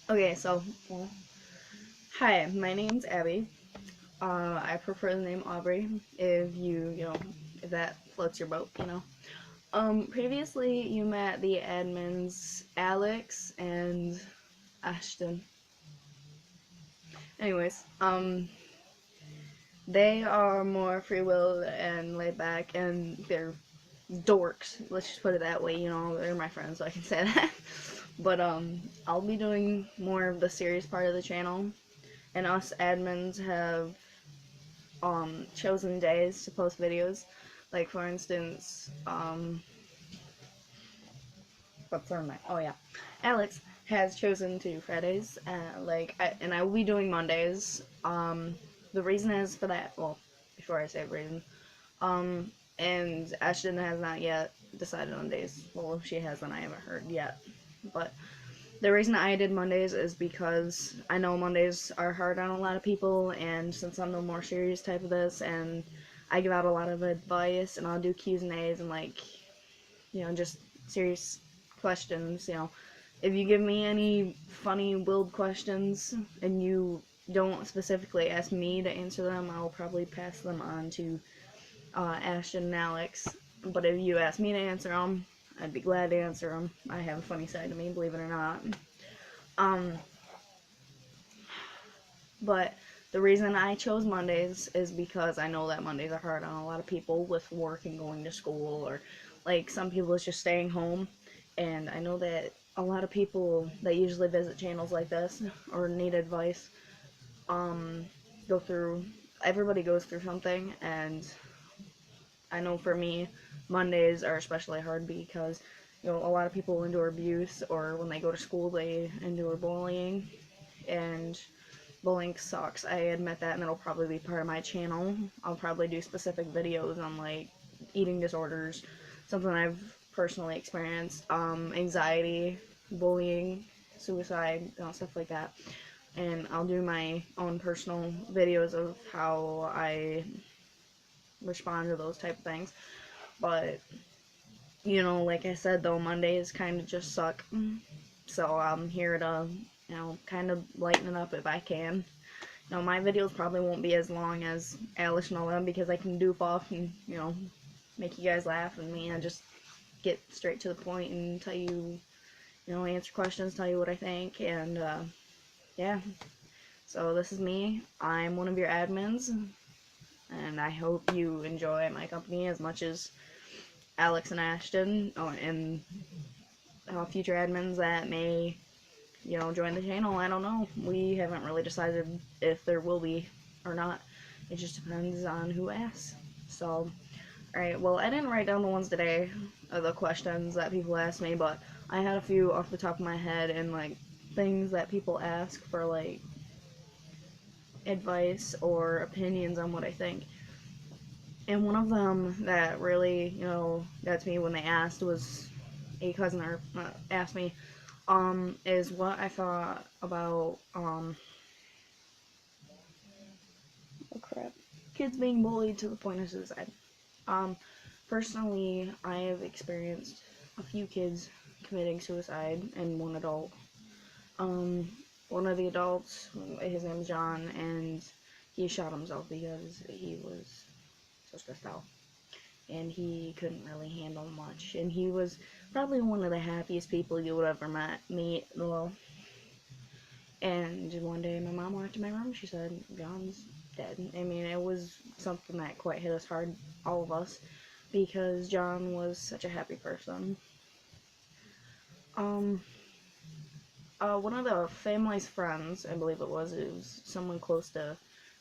Okay, so, hi, my name's Abby. I prefer the name Aubree if if that floats your boat. Previously you met the admins Alex and Ashton. Anyways, they are more free willed and laid back, and they're dorks. Let's just put it that way. They're my friends, so I can say that. But I'll be doing more of the serious part of the channel, and us admins have chosen days to post videos. Like for instance, what's her name? Oh yeah, Alex has chosen to do Fridays. And I will be doing Mondays. The reason is for that. Well, before I say the reason, um, and Ashton has not yet decided on days. Well, if she hasn't, I haven't heard yet. But the reason I did Mondays is because I know Mondays are hard on a lot of people, and since I'm the more serious type of this, and I give out a lot of advice, and I'll do Q's and A's, and just serious questions. If you give me any funny, wild questions, and you don't specifically ask me to answer them, I'll probably pass them on to Ashton and Alex. But if you ask me to answer them, I'd be glad to answer them. I have a funny side to me, believe it or not. Um, but the reason I chose Mondays is because I know that Mondays are hard on a lot of people with work and going to school, or like some people it's just staying home. And I know that a lot of people that usually visit channels like this or need advice um, go through, everybody goes through something. And I know for me, Mondays are especially hard because a lot of people endure abuse, or when they go to school they endure bullying, and bullying sucks. I admit that, and it'll probably be part of my channel. I'll probably do specific videos on like eating disorders, something I've personally experienced, anxiety, bullying, suicide, stuff like that. And I'll do my own personal videos of how I respond to those type of things. But like I said, though, Mondays kind of just suck. So I'm here to kind of lighten it up if I can. My videos probably won't be as long as Alice and all them, because I can goof off and, make you guys laugh, and me, I just get straight to the point and tell you, answer questions, tell you what I think, and, yeah. So this is me. I'm one of your admins, and I hope you enjoy my company as much as Alex and Ashton, and future admins that may, join the channel. I don't know. We haven't really decided if there will be or not. It just depends on who asks. So, alright, well, I didn't write down the ones today, the questions that people asked me, but I had a few off the top of my head, and, like, things that people ask for, like, advice or opinions on what I think. And one of them that really, got to me when they asked was a cousin asked me, is what I thought about, oh crap, kids being bullied to the point of suicide. Um, Personally, I have experienced a few kids committing suicide, and one adult. Um, One of the adults, his name's John, and he shot himself because he was so stressed out, and he couldn't really handle much. And he was probably one of the happiest people you would ever meet. Well, and one day my mom walked in my room, she said, John's dead. I mean, it was something that quite hit us hard, all of us, because John was such a happy person. Um, One of the family's friends, I believe it was someone close to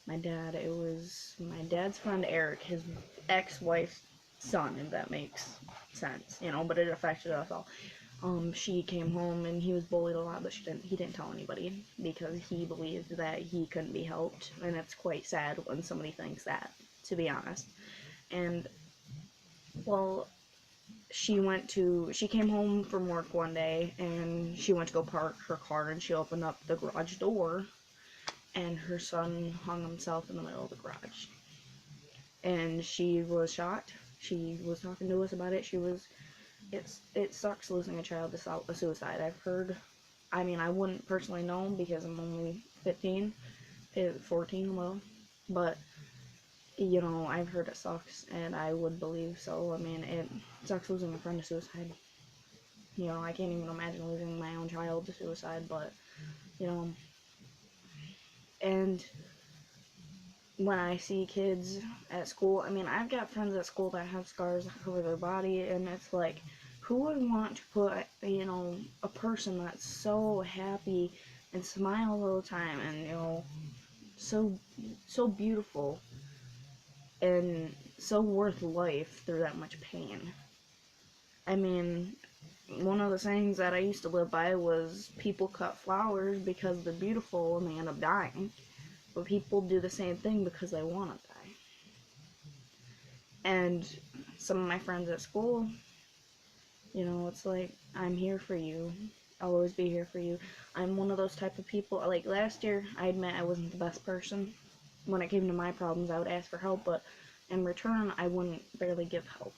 my dad. It was my dad's friend Eric, his ex-wife's son, if that makes sense, but it affected us all. She came home and he was bullied a lot, but he didn't tell anybody because he believed that he couldn't be helped, and it's quite sad when somebody thinks that, to be honest. And, well, she came home from work one day, and she went to go park her car, and she opened up the garage door, and her son hung himself in the middle of the garage. And she was shocked. She was talking to us about it. It sucks losing a child to suicide. I mean, I wouldn't personally know because I'm only 15, 14, well, but, you know, I've heard it sucks, and I would believe so. I mean, it sucks losing a friend to suicide. You know, I can't even imagine losing my own child to suicide, but, you know, and when I see kids at school, I mean, I've got friends at school that have scars over their body, and it's like, who would want to put, you know, a person that's so happy and smiles all the time and, you know, so, so beautiful and so worth life through that much pain? I mean, one of the sayings that I used to live by was people cut flowers because they're beautiful and they end up dying, but people do the same thing because they want to die. And some of my friends at school, you know, it's like, I'm here for you. I'll always be here for you. I'm one of those type of people. Like, last year, I admit I wasn't the best person. When it came to my problems, I would ask for help, but in return, I wouldn't barely give help.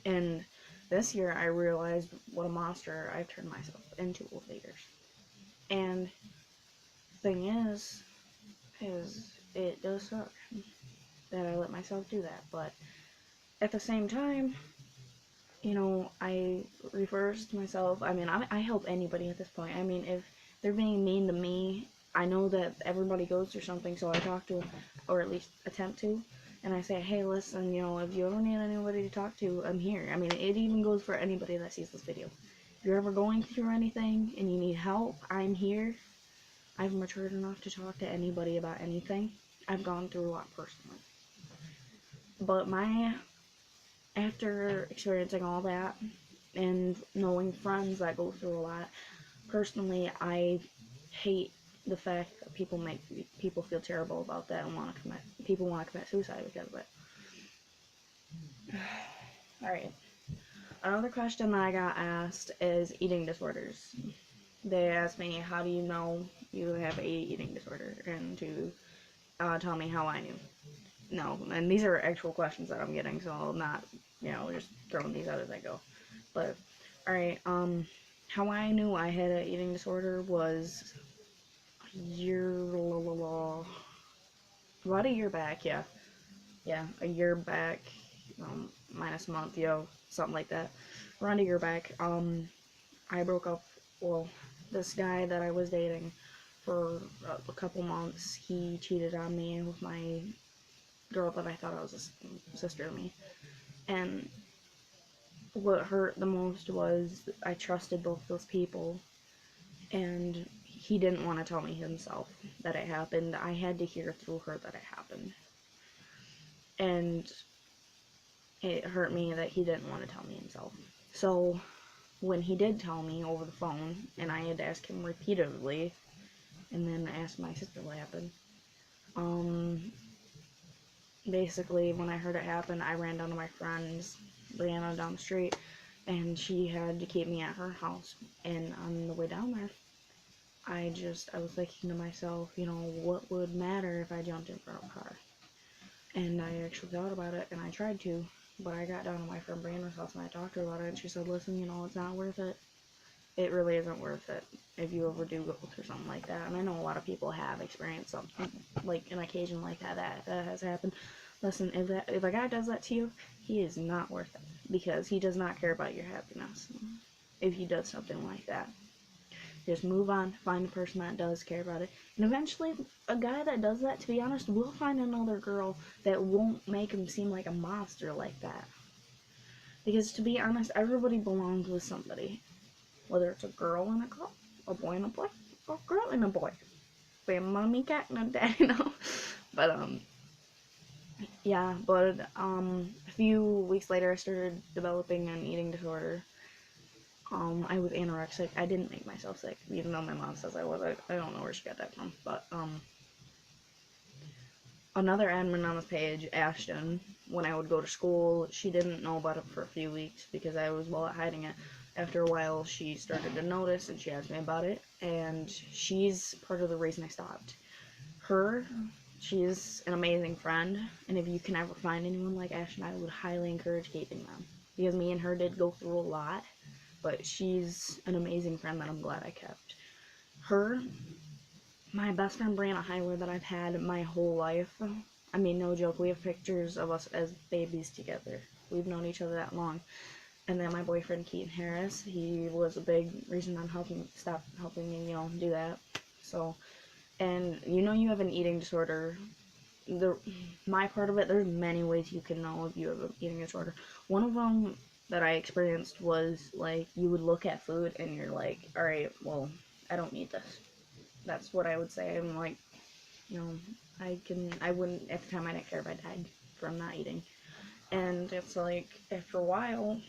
And this year, I realized what a monster I've turned myself into over the years. And the thing is it does suck that I let myself do that, but at the same time, you know, I reverse to myself. I mean, I help anybody at this point. I mean, if they're being mean to me, I know that everybody goes through something, so I talk to them, or at least attempt to, and I say, hey, listen, you know, if you ever need anybody to talk to, I'm here. I mean, it even goes for anybody that sees this video. If you're ever going through anything and you need help, I'm here. I've matured enough to talk to anybody about anything. I've gone through a lot personally. But after experiencing all that and knowing friends that go through a lot, personally, I hate the fact that people make people feel terrible about that and people want to commit suicide because of it. Alright. Another question that I got asked is eating disorders. They asked me, how do you know you have a eating disorder? And to tell me how I knew. No, and these are actual questions that I'm getting, so I'm not, you know, just throwing these out as I go. But, alright, how I knew I had an eating disorder was about a year back, yeah. Yeah, a year back, minus a month, something like that. Around a year back, I broke up, well, this guy that I was dating for a couple months. He cheated on me with my girl that I thought was a sister to me. And what hurt the most was I trusted both those people, and he didn't want to tell me himself that it happened. I had to hear through her that it happened. And it hurt me that he didn't want to tell me himself. So when he did tell me over the phone, and I had to ask him repeatedly, and then ask my sister what happened, basically, when I heard it happen, I ran down to my friend's, Brianna, down the street, and she had to keep me at her house. And on the way down there, I was thinking to myself, you know, what would matter if I jumped in front of a car? And I actually thought about it, and I tried to, but I got down to my friend Brianna's house, and I talked to her about it, and she said, listen, you know, it's not worth it. It really isn't worth it if you ever do go through something like that. And I know a lot of people have experienced something, like an occasion like that has happened. Listen, if a guy does that to you, he is not worth it, because he does not care about your happiness if he does something like that. Just move on, find a person that does care about it, and eventually a guy that does that, to be honest, will find another girl that won't make him seem like a monster like that. Because to be honest, everybody belongs with somebody. Whether it's a girl and a girl, a boy and a boy, or a girl and a boy. Be a mommy cat and a daddy, no. But, yeah, but, a few weeks later I started developing an eating disorder. I was anorexic. I didn't make myself sick, even though my mom says I was. I don't know where she got that from, but, another admin on this page, Ashton, when I would go to school, she didn't know about it for a few weeks because I was well at hiding it. After a while, she started to notice, and she asked me about it, and she's part of the reason I stopped. She's an amazing friend, and if you can ever find anyone like Ashton, I would highly encourage keeping them, because me and her did go through a lot, but she's an amazing friend that I'm glad I kept. My best friend Brianna Hyler that I've had my whole life. I mean, no joke, we have pictures of us as babies together. We've known each other that long. And then my boyfriend Keaton Harris, he was a big reason on stop helping me, do that. So, and you have an eating disorder. My part of it, there's many ways you can know if you have an eating disorder. One of them that I experienced was, like, you would look at food and you're like, alright, well, I don't need this. That's what I would say. I'm like, I wouldn't, at the time I didn't care if I died from not eating. And it's like, after a while,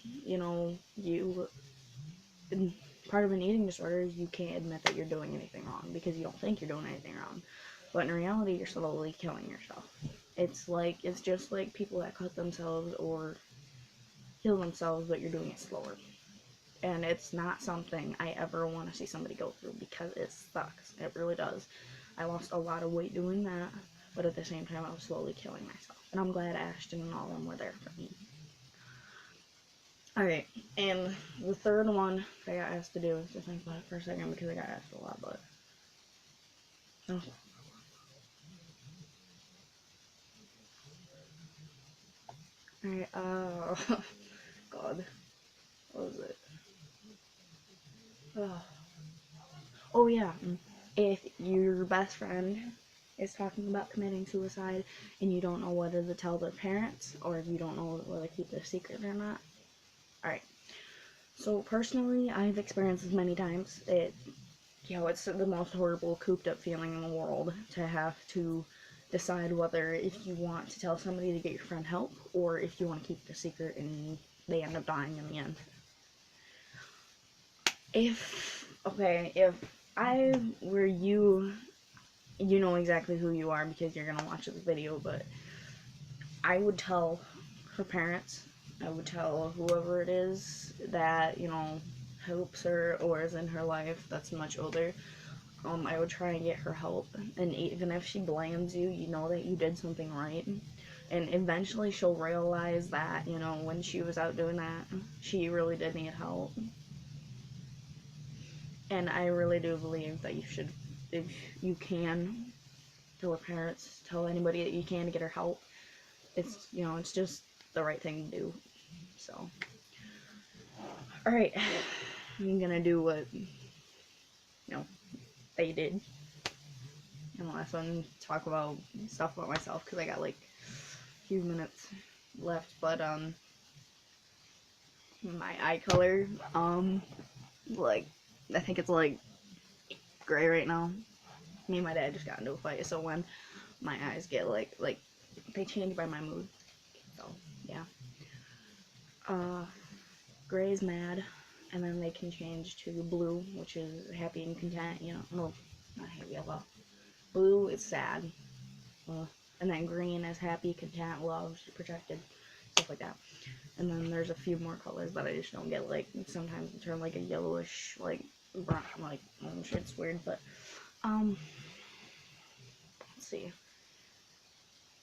part of an eating disorder is you can't admit that you're doing anything wrong because you don't think you're doing anything wrong. But in reality, you're slowly killing yourself. It's just like people that cut themselves or kill themselves, but you're doing it slower. And it's not something I ever want to see somebody go through because it sucks. It really does. I lost a lot of weight doing that, but at the same time, I was slowly killing myself. And I'm glad Ashton and all of them were there for me. Alright, and the third one that I got asked to do is to think about it for a second because I got asked a lot, but. Oh. Alright, God. What was it? Oh, yeah. If your best friend is talking about committing suicide and you don't know whether to tell their parents or if you don't know whether to keep it a secret or not. Alright. So, personally, I've experienced this many times. It's the most horrible, cooped up feeling in the world to have to decide whether if you want to tell somebody to get your friend help or if you want to keep it a secret and they end up dying in the end. If I were you, you know exactly who you are because you're gonna watch this video, but I would tell her parents, I would tell whoever it is that, helps her or is in her life that's much older. I would try and get her help, and even if she blames you, you know that you did something right. And eventually she'll realize that, when she was out doing that, she really did need help. And I really do believe that you should, if you can, tell her parents, tell anybody that you can to get her help. It's just the right thing to do. So, alright, I'm gonna do what, they did. And the last one, talk about stuff about myself, because I got, like, a few minutes left, but, my eye color, like, I think it's, like, gray right now. Me and my dad just got into a fight, so when my eyes get, like, they change by my mood, so, yeah. Gray is mad, and then they can change to blue, which is happy and content, no, not happy, but blue is sad, and then green is happy, content, loved, protected, stuff like that. And then there's a few more colors that I just don't get, like, sometimes they turn, like, a yellowish, like, brown, like, orange, it's weird, but, let's see.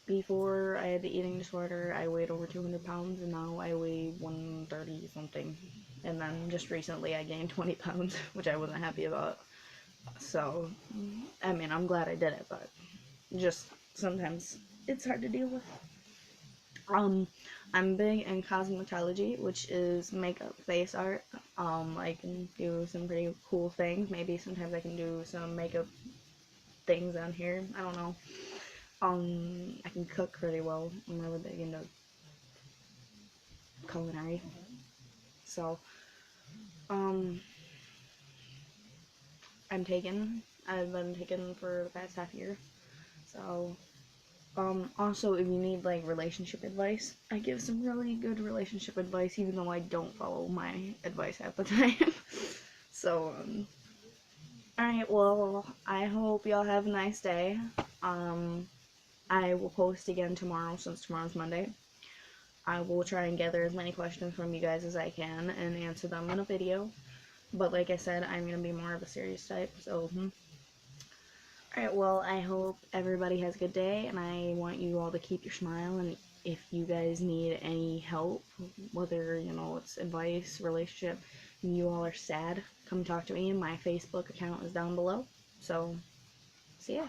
Before I had the eating disorder, I weighed over 200 pounds, and now I weigh 130 something. And then just recently I gained 20 pounds, which I wasn't happy about. So, I mean, I'm glad I did it, but just sometimes it's hard to deal with. I'm big in cosmetology, which is makeup, face art. I can do some pretty cool things. Maybe sometimes I can do some makeup things on here. I don't know. I can cook pretty well. I'm really big into culinary. So, I've been taken for the past half year. So, also, if you need, like, relationship advice, I give some really good relationship advice, even though I don't follow my advice half the time. So, alright, well, I hope y'all have a nice day. I will post again tomorrow, since tomorrow's Monday. I will try and gather as many questions from you guys as I can and answer them in a video. But like I said, I'm going to be more of a serious type, so, Alright, well, I hope everybody has a good day, and I want you all to keep your smile, and if you guys need any help, whether, it's advice, relationship, you all are sad, come talk to me. My Facebook account is down below. So, see ya.